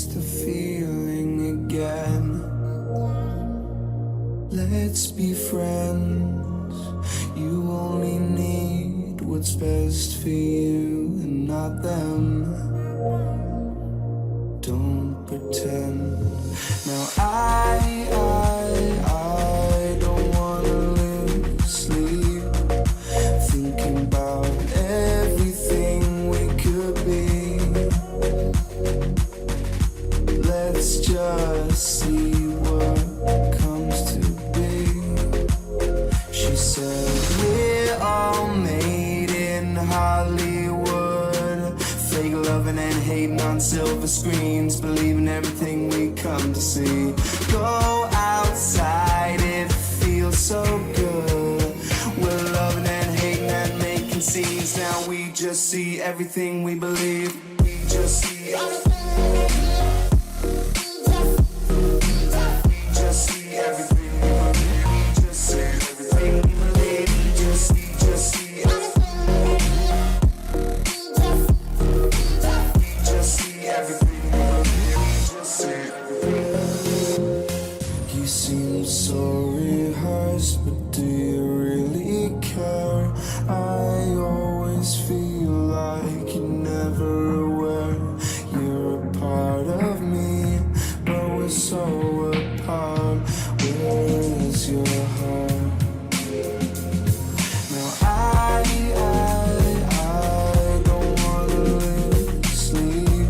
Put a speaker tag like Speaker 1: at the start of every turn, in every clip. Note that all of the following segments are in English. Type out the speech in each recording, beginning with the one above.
Speaker 1: just the feeling again. Let's be friends. You only need what's best for you and not them. Don't pretend. Now I don't wanna lose sleep, thinking about everything we could be. Let's just see what comes to be. She said we're all made in Hollywood, fake loving and hating on silver screens, believing everything we come to see. Go outside, it feels so good. We're loving and hating and making scenes. Now we just see everything we believe. We just see everything. We just see everything we believe. We just see everything we believe. We just see everything. We just see everything we believe. We just see everything. You seem so rehearsed, but do you really care? I always feel like you're never aware. You're a part of me, but we're so apart. Where's your heart? Now I don't wanna lose sleep,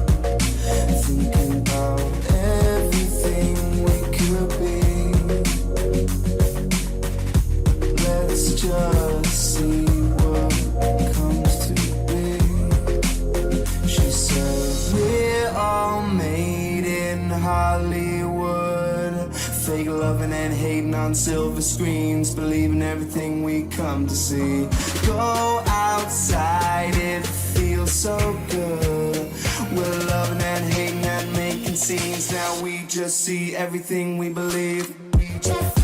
Speaker 1: thinking about everything we could be. Let's just see what comes to be. She said we're all made in Hollywood, fake loving and hating on silver screens, believing everything we come to see. Go outside, it feels so good. We're loving and hating and making scenes. Now we just see everything we believe. We just